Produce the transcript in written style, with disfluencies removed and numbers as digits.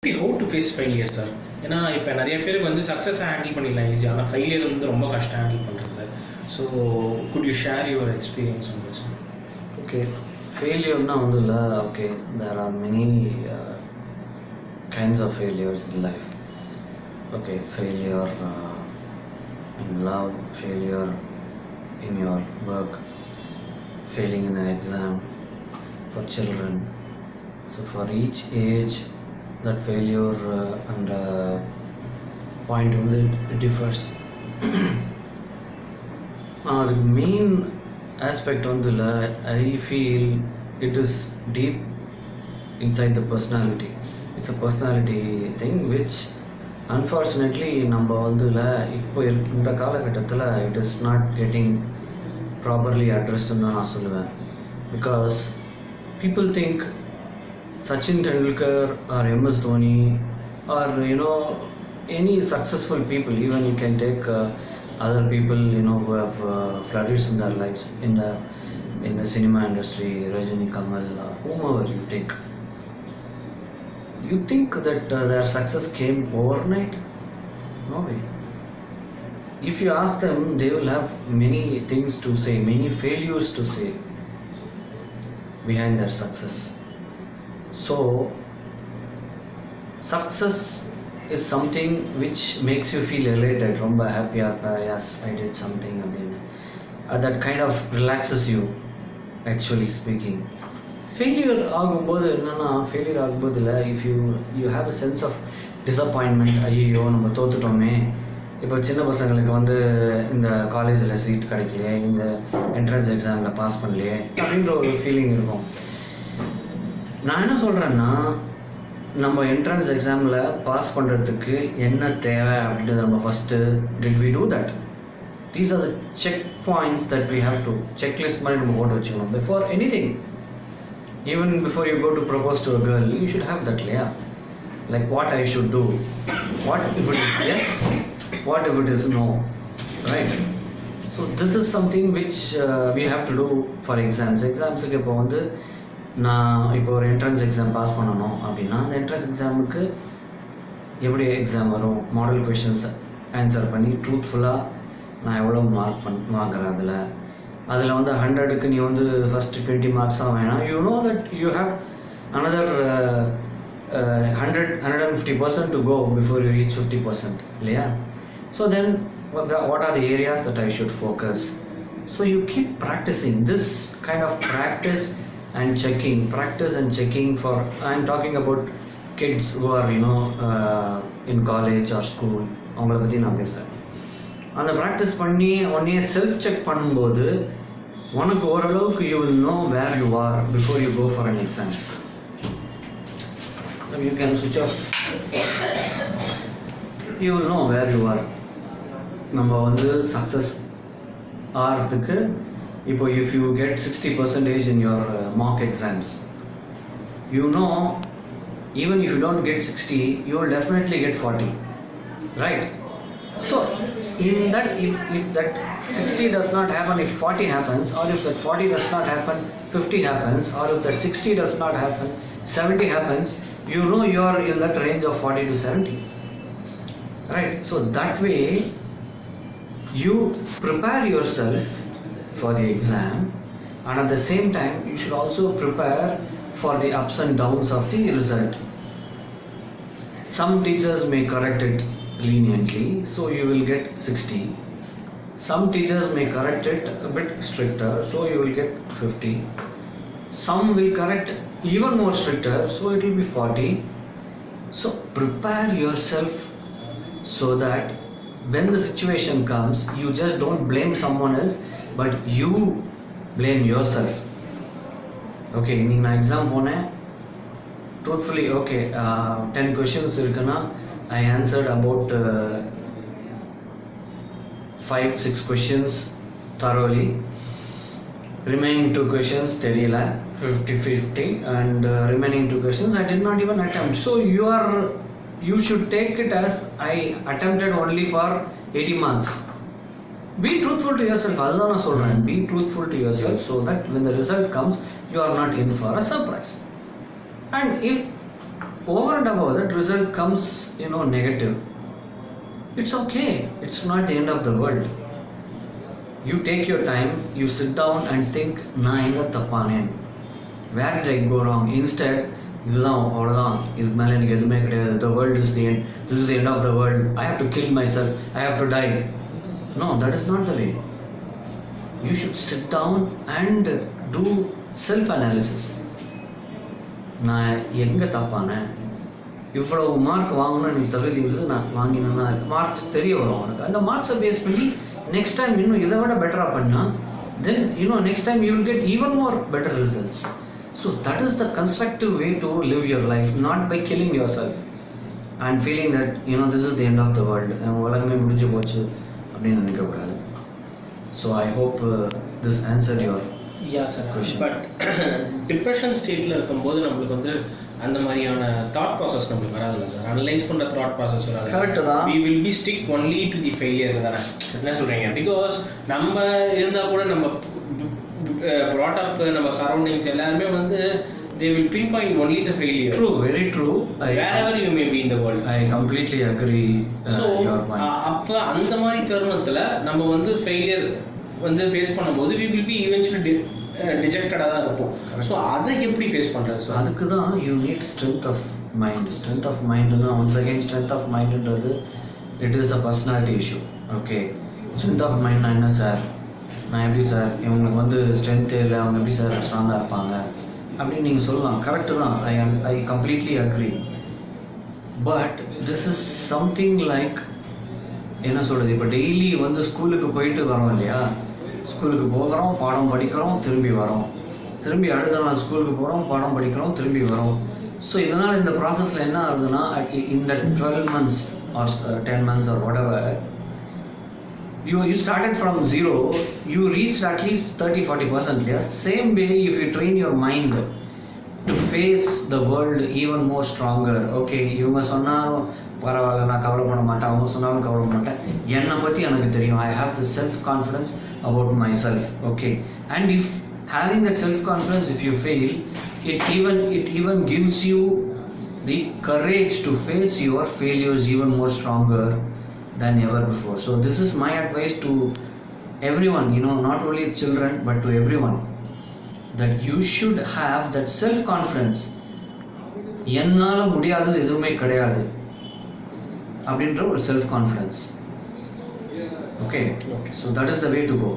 How to face failure, sir? ஏன்னா இப்போ நிறைய பேருக்கு வந்து சக்ஸஸை ஹேண்டில் பண்ணிடலாம் ஈஸியாக, ஆனால் ஃபெயிலியர் வந்து ரொம்ப கஷ்டம் ஹேண்டில் பண்ணுறது. So good you share your experience on this? Okay, failure na vandula. Okay, there are many kinds of failures in life. Okay, failure in love, failure in your work, failing in an exam for children. So for each age, that failure and point only differs. The main aspect on the I feel it is deep inside the personality. It's a personality thing which unfortunately நம்ம வந்துல இப்போ இந்த காலகட்டத்தில் it is not getting properly addressed ன்னு தான் நான் சொல்லுவேன். Because people think Sachin Tendulkar or MS Dhoni or any successful people, even you can take other people who have flourished in their lives in the cinema industry, Rajini, Kamal, or whomever you take. You think that their success came overnight? No way. If you ask them, they will have many things to say, many failures to say behind their success. So success is something which makes you feel elated, romba happy, yes, I did something, that kind of relaxes you, actually speaking. Failure ஆகும்போது என்னன்னா, failure ஆகும்போதுல if you have a sense of disappointment, ஐயோ நம்ம தோத்துட்டோமே, இப்போ சின்ன பசங்களுக்கு வந்து இந்த காலேஜில் சீட் கிடைக்கலையே, இந்த என்ட்ரன்ஸ் எக்ஸாமில் பாஸ் பண்ணலையே அப்படின்ற ஒரு ஃபீலிங் இருக்கும். நான் என்ன சொல்கிறேன்னா, நம்ம என்ட்ரன்ஸ் எக்ஸாமில் பாஸ் பண்ணுறதுக்கு என்ன தேவை அப்படின்றத நம்ம first did we do that? These are the checkpoints that we have to checklist மாதிரி நம்ம போட்டு வச்சுக்கணும் before anything. Even before you go to propose to a girl, you should have that இல்லையா? Like what I should do, what if it is yes, what if it is no, right? So this is something which we have to do for எக்ஸாம்ஸுக்கு. இப்போ வந்து நான் இப்போ ஒரு entrance exam pass பண்ணணும் அப்படின்னா, அந்த என்ட்ரன்ஸ் எக்ஸாமுக்கு எப்படி எக்ஸாம் வரும், மாடல் கொஷின்ஸ் ஆன்சர் பண்ணி ட்ரூத்ஃபுல்லாக நான் எவ்வளோ மார்க் வாங்குறேன். அதில் வந்து 100க்கு நீ வந்து ஃபஸ்ட்டு 20 மார்க்ஸாக வேணாம். You know that you have another 150% to go before you reach 50%, இல்லையா? So then what are the areas that I should focus? So you keep practicing this kind of practice and checking for, I'm talking about kids who are in college or school, அவங்கள பற்றி நான் பேசுகிறேன். அந்த practice பண்ணி உடனே self check பண்ணும்போது உனக்கு ஓரளவுக்கு you will know where you are before you go for an exam. You can ஸ்விட்ச் off. You will know where you are. நம்ம வந்து சக்ஸஸ் ஆகிறதுக்கு இப்போ if you get 60% in your mock exams, even if you don't get 60, you will definitely get 40, right? So in that, if that 60 does not happen, if 40 happens, or if that 40 does not happen, 50 happens, or if that 60 does not happen, 70 happens, you are in that range of 40 to 70, right? So that way you prepare yourself for the exam, and at the same time you should also prepare for the ups and downs of the result. Some teachers may correct it leniently, so you will get 60. Some teachers may correct it a bit stricter, so you will get 50. Some will correct even more stricter, so it will be 40. So prepare yourself so that when the situation comes, you just don't blame someone else, but you blame yourself. Okay, இன்னைக்கு நான் exam போனேன், truthfully okay 10 questions இருக்குன்னா I answered about 5-6 questions thoroughly. Remaining 2 questions தெரியல, 50-50, and remaining 2 questions I did not even attempt. So you should take it as I attempted only for 80 marks. Be truthful to yourself. அதுதான் நான் சொல்கிறேன். Be truthful to yourself so that when the result comes, you are not in for a surprise. And if over and above that result comes, negative, it's okay. It's not the end of the world. You take your time, you sit down and think, நான் எங்க தப்பானேன், where did I go wrong? Instead, இதுதான் அவ்வளோதான், இதுக்கு மேலே எனக்கு எதுவுமே கிடையாது, the world is the end, this is the end of the world, I have to kill myself, I have to die. No, that is not the way. You should sit down and do self-analysis. நான் எங்கே தப்பானேன், இவ்வளவு mark வாங்கணும்னு எனக்கு தகுதி இருக்குது, நான் வாங்கினேன்னா marks தெரிய வரும் உனக்கு. அந்த மார்க்ஸை பேஸ் பண்ணி நெக்ஸ்ட் டைம் இன்னும் இதை விட பெட்டராக பண்ணால் then next time you will get even more better results. So that is the constructive way to live your life, not by killing yourself and feeling that this is the end of the world, உலகமே முடிஞ்சு போச்சு அப்படின்னு நினைக்கக்கூடாது. So I hope this answer your sir. But depression ஸ்டேட்டில் இருக்கும்போது நம்மளுக்கு வந்து அந்த மாதிரியான தாட் ப்ராசஸ் நம்மளுக்கு வராதுல்ல சார், அனலைஸ் பண்ணுற தாட் ப்ராசஸ் வராது. கரெக்டு தான். We will be stick only to the failure தானே, என்ன சொல்கிறீங்க? பிகாஸ் நம்ம இருந்தால் கூட நம்ம ப்ராடக்ட் நம்ம சரௌண்டிங்ஸ் எல்லாருமே வந்து they will pinpoint only the failure. True, very true. Wherever you may be in the world. I completely agree. Your point. அப்போ அந்த மாதிரி தருணத்தில் நம்ம வந்து ஃபெயிலியர் வந்து ஃபேஸ் பண்ணும்போது we will be eventually டிஜெக்டடாக தான் இருப்போம். ஸோ அதை எப்படி ஃபேஸ் பண்ணுறது சார்? அதுக்கு தான் you need strength of mind. Strength of மைண்டுனா ஒன்ஸ் அகெயின் ஸ்ட்ரென்த் ஆஃப் மைண்டுன்றது it is a personality issue. Okay, strength of மைண்ட்னா என்ன சார், நான் எப்படி சார் இவங்களுக்கு வந்து ஸ்ட்ரென்த்தே இல்லை, அவங்க எப்படி சார் ஸ்ட்ராங்காக இருப்பாங்க அப்படின்னு நீங்கள் சொல்லலாம். கரெக்டு தான், I completely agree. But this is something like என்ன சொல்கிறது, இப்போ டெய்லி வந்து ஸ்கூலுக்கு போயிட்டு வரோம் இல்லையா, ஸ்கூலுக்கு போகிறோம், பாடம் படிக்கிறோம், திரும்பி வரோம், திரும்பி அடுத்த நாள் ஸ்கூலுக்கு போகிறோம், பாடம் படிக்கிறோம், திரும்பி வரோம். ஸோ இதனால் இந்த ப்ராசஸில் என்ன ஆகுதுன்னா, இந்த 12 months or 10 months or whatever, you started from zero, you reached at least 30-40%. Yes, same way if you train your mind to face the world even more stronger. Okay, இவங்க சொன்னாலும் பரவாயில்ல, நான் கவலைப்பட மாட்டேன், அவங்க சொன்னாலும் கவலைப்பட மாட்டேன், என்னை பற்றி எனக்கு தெரியும், I have the self-confidence about myself. Okay, and if having that self-confidence, if you fail, it even gives you the courage to face your failures even more stronger than ever before. So this is my advice to everyone, not only children but to everyone, that you should have that self-confidence. என்னால முடியாதது எதுவுமே கிடையாது அப்படின்ற ஒரு self-confidence. Okay, so that is the way to go.